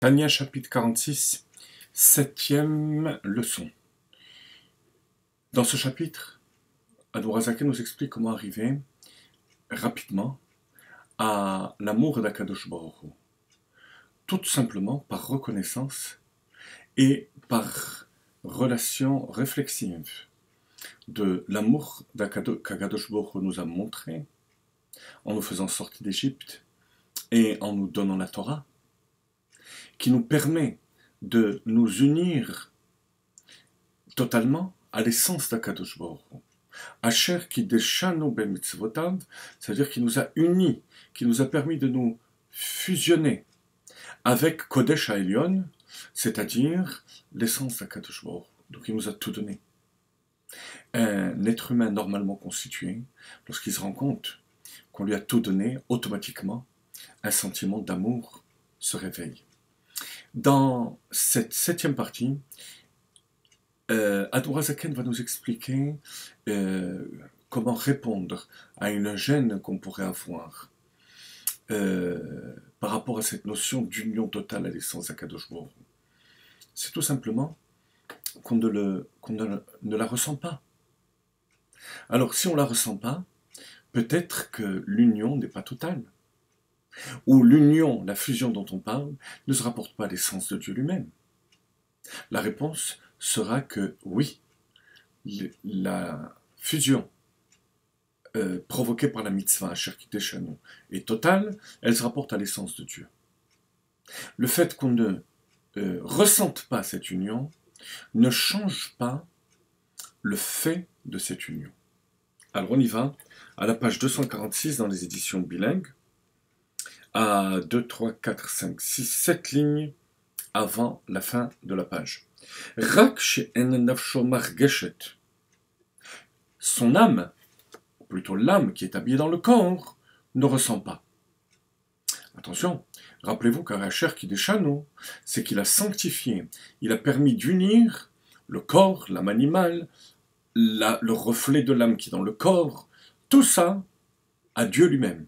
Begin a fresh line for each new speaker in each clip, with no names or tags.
Tania chapitre 46, septième leçon. Dans ce chapitre, Admorazaken nous explique comment arriver rapidement à l'amour d'Akadosh Baruch Hu. Tout simplement par reconnaissance et par relation réflexive de l'amour qu'Akadosh Baruch Hu nous a montré en nous faisant sortir d'Égypte et en nous donnant la Torah, qui nous permet de nous unir totalement à l'essence d'Akadosh Baruch Hu. Asher kideshanu bemitzvotav, c'est-à-dire qu'il nous a unis, qui nous a permis de nous fusionner avec Kodesh HaElyon, c'est-à-dire l'essence d'Akadosh Baruch Hu. Donc il nous a tout donné. Un être humain normalement constitué, lorsqu'il se rend compte qu'on lui a tout donné, automatiquement, un sentiment d'amour se réveille. Dans cette septième partie, Admorazaken va nous expliquer comment répondre à une gêne qu'on pourrait avoir par rapport à cette notion d'union totale à l'essence d'Akadosh Baruch Hu. C'est tout simplement qu'on ne la ressent pas. Alors, si on ne la ressent pas, peut-être que l'union n'est pas totale. Ou l'union, la fusion dont on parle, ne se rapporte pas à l'essence de Dieu lui-même. La réponse sera que oui, la fusion provoquée par la mitzvah Asher kideshanu est totale, elle se rapporte à l'essence de Dieu. Le fait qu'on ne ressente pas cette union ne change pas le fait de cette union. Alors on y va, à la page 246 dans les éditions bilingues, à 2, 3, 4, 5, 6, 7 lignes avant la fin de la page. Rak she'en nafsho margeshet. Son âme, ou plutôt l'âme qui est habillée dans le corps, ne ressent pas. Attention, rappelez-vous qu'Asher kideshanu, c'est qu'il a sanctifié, il a permis d'unir le corps, l'âme animale, le reflet de l'âme qui est dans le corps, tout ça à Dieu lui-même.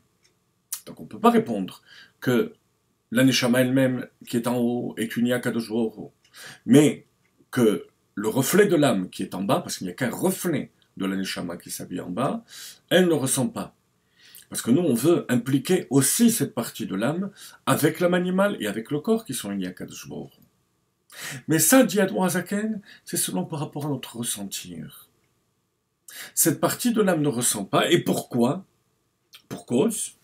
Donc on ne peut pas répondre que la Neshama elle-même qui est en haut est unie à Kadosh Baruch Hu, mais que le reflet de l'âme qui est en bas, parce qu'il n'y a qu'un reflet de la Neshama qui s'habille en bas, elle ne ressent pas. Parce que nous, on veut impliquer aussi cette partie de l'âme avec l'âme animale et avec le corps qui sont unis à Kadosh Baruch Hu. Mais ça, dit Admorazaken, c'est seulement par rapport à notre ressentir. Cette partie de l'âme ne ressent pas, et pourquoi? Pour cause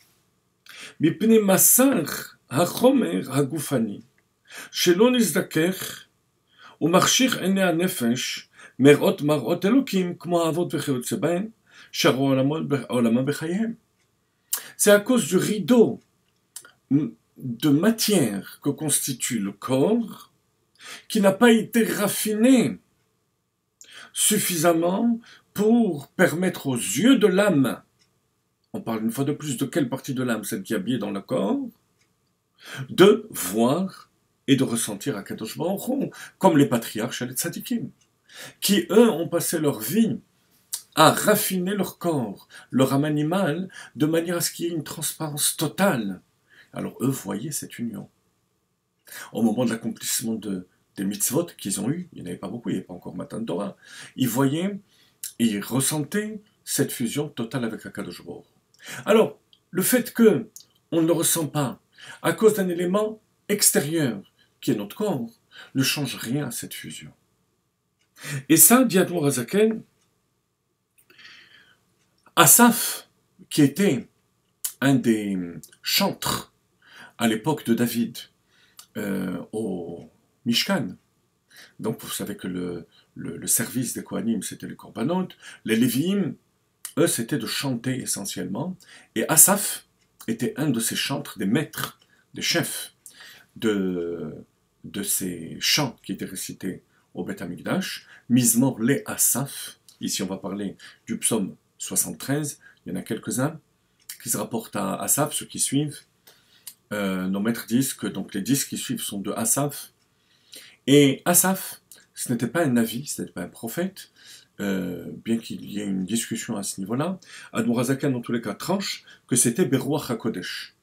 מפני מסר החומר הגופני שלא נזדכך ומחשיך עיני הנפש מראות אלוקים כמו האבות וכיוצא בהן שראו עולמם בחייהם. C'est à cause du rideau de matière que constitue le corps qui n'a pas été raffiné suffisamment pour permettre aux yeux de l'âme, on parle une fois de plus de quelle partie de l'âme, celle qui est habillée dans le corps, de voir et de ressentir Akadosh Baruch Hu, comme les patriarches et les tzadikim, qui eux ont passé leur vie à raffiner leur corps, leur âme animale, de manière à ce qu'il y ait une transparence totale. Alors eux voyaient cette union. Au moment de l'accomplissement des mitzvot qu'ils ont eu, il n'y en avait pas beaucoup, il n'y avait pas encore Matan Torah, ils voyaient et ils ressentaient cette fusion totale avec Akadosh Baruch Hu. Alors, le fait qu'on ne le ressent pas à cause d'un élément extérieur, qui est notre corps, ne change rien à cette fusion. Et ça, dit Admorazaken, Asaph, qui était un des chantres à l'époque de David au Mishkan, donc vous savez que le service des Kohanim, c'était les Korbanot, les Lévi'im, eux, c'était de chanter essentiellement. Et Asaph était un de ces chantres, des maîtres, des chefs de ces chants qui étaient récités au Beth Amikdash. Mizmor le Asaph. Ici, on va parler du psaume 73. Il y en a quelques-uns qui se rapportent à Asaph, ceux qui suivent. Nos maîtres disent que donc, les 10 qui suivent sont de Asaph. Et Asaph, ce n'était pas un navi, ce n'était pas un prophète, bien qu'il y ait une discussion à ce niveau-là. Admorazaken, dans tous les cas, tranche que c'était Beruach HaKodesh.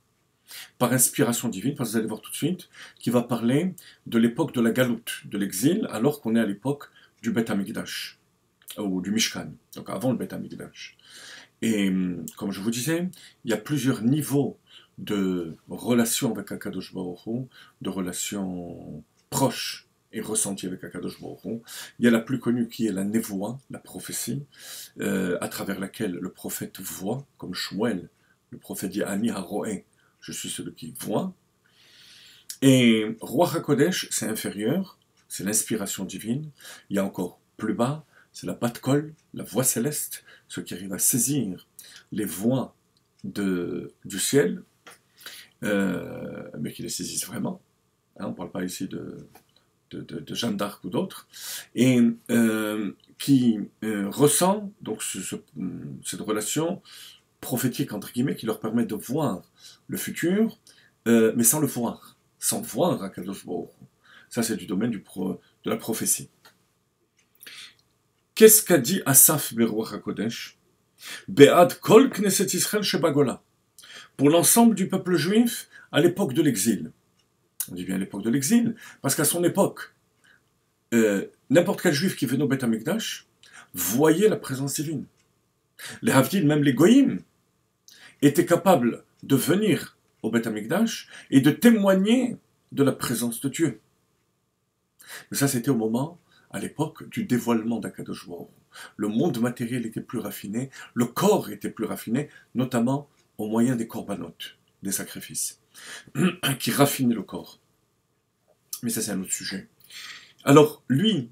par inspiration divine, parce que vous allez voir tout de suite, qui va parler de l'époque de la galoute, de l'exil, alors qu'on est à l'époque du Beth Amikdash, ou du Mishkan, donc avant le Beth Amikdash. Et comme je vous disais, il y a plusieurs niveaux de relations avec Akadosh Baruch Hu, de relations proches et ressenties avec Akadosh Baruch Hu. Il y a la plus connue qui est la Nevoa, la prophétie, à travers laquelle le prophète voit, comme Shmuel, le prophète dit Ani Haroé, je suis celui qui voit. Et Ruach HaKodesh, c'est inférieur, c'est l'inspiration divine. Il y a encore plus bas, c'est la Bat Kol, la voix céleste, ceux qui arrivent à saisir les voix du ciel, mais qui les saisissent vraiment. Hein, on ne parle pas ici de Jeanne d'Arc ou d'autres, et qui ressent donc cette relation prophétique, entre guillemets, qui leur permet de voir le futur, mais sans le voir, sans voir Akadosh Baruch Hu. Ça, c'est du domaine de la prophétie. Qu'est-ce qu'a dit Asaf Beruach HaKodesh? Be'ad kol Knesset Israël shebagola. Pour l'ensemble du peuple juif à l'époque de l'exil. On dit bien à l'époque de l'exil, parce qu'à son époque, n'importe quel juif qui venait au Beth Amikdash voyait la présence divine. Les Havdil, même les Goïm, étaient capables de venir au Beth Amikdash et de témoigner de la présence de Dieu. Mais ça, c'était au moment, à l'époque, du dévoilement d'Akadosh Baruch Hu. Le monde matériel était plus raffiné, le corps était plus raffiné, notamment au moyen des corbanotes, des sacrifices, qui raffinaient le corps. Mais ça, c'est un autre sujet. Alors, lui,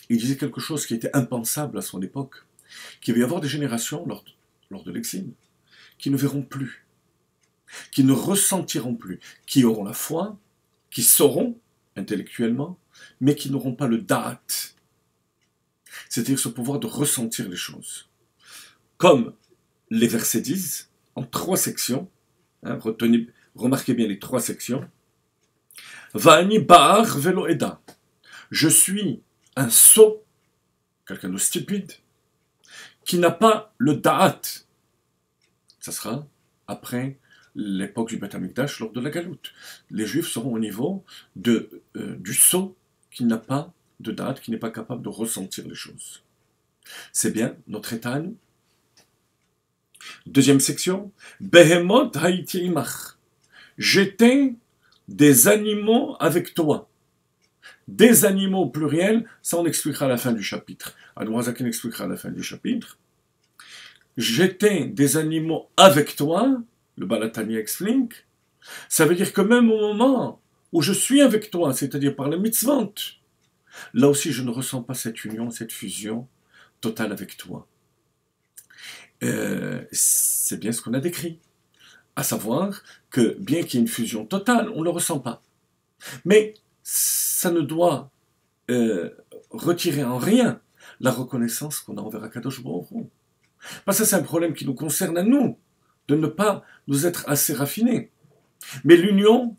il disait quelque chose qui était impensable à son époque, qu'il va y avoir des générations, lors de l'exil, qui ne verront plus, qui ne ressentiront plus, qui auront la foi, qui sauront intellectuellement, mais qui n'auront pas le da'at, c'est-à-dire ce pouvoir de ressentir les choses. Comme les versets disent, en 3 sections, hein, remarquez bien les 3 sections, Va'ani ba'ar velo eda. Je suis un sot, quelqu'un de stupide, qui n'a pas le da'at. Ça sera après l'époque du Beth Amikdash, lors de la galoute. Les Juifs seront au niveau du sot qui n'a pas de da'at, qui n'est pas capable de ressentir les choses. C'est bien notre état à nous. Deuxième section, Behemot haïti imach. J'étais des animaux avec toi. Des animaux au pluriel, ça on expliquera à la fin du chapitre. Admorazaken expliquera à la fin du chapitre. J'étais des animaux avec toi, le Balatani explique, ça veut dire que même au moment où je suis avec toi, c'est-à-dire par la mitzvot, là aussi je ne ressens pas cette union, cette fusion totale avec toi. C'est bien ce qu'on a décrit. À savoir que bien qu'il y ait une fusion totale, on ne le ressent pas. Mais ça ne doit retirer en rien la reconnaissance qu'on a envers Akadosh Baruch Hu. Parce que c'est un problème qui nous concerne à nous, de ne pas nous être assez raffinés. Mais l'union,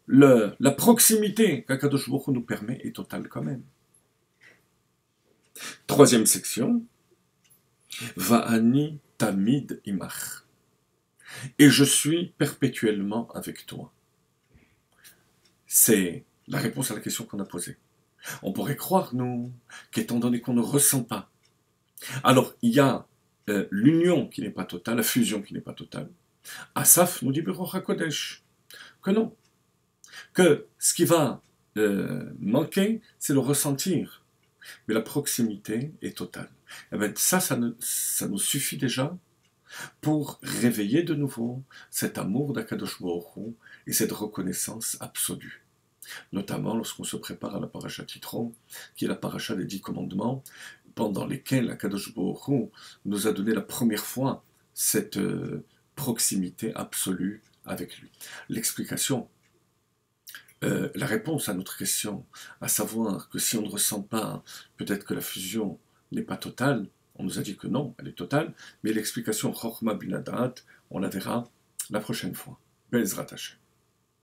la proximité qu'Akadosh Baruch Hu nous permet est totale quand même. Troisième section, Va'ani tamid imach. Et je suis perpétuellement avec toi. C'est la réponse à la question qu'on a posée. On pourrait croire, nous, qu'étant donné qu'on ne ressent pas, alors il y a l'union qui n'est pas totale, la fusion qui n'est pas totale. Asaf nous dit Beruach HaKodesh que non, que ce qui va manquer, c'est le ressentir, mais la proximité est totale. Et bien ça nous suffit déjà pour réveiller de nouveau cet amour d'Akadosh Baruch Hu et cette reconnaissance absolue. Notamment lorsqu'on se prépare à la paracha Yitro, qui est la paracha des 10 commandements, pendant lesquels Akadosh Baruch Hu nous a donné la première fois cette proximité absolue avec lui. L'explication, la réponse à notre question, à savoir que si on ne ressent pas, peut-être que la fusion n'est pas totale, on nous a dit que non, elle est totale, mais l'explication Chochma Binadat, on la verra la prochaine fois. Be'ezrat Hashem.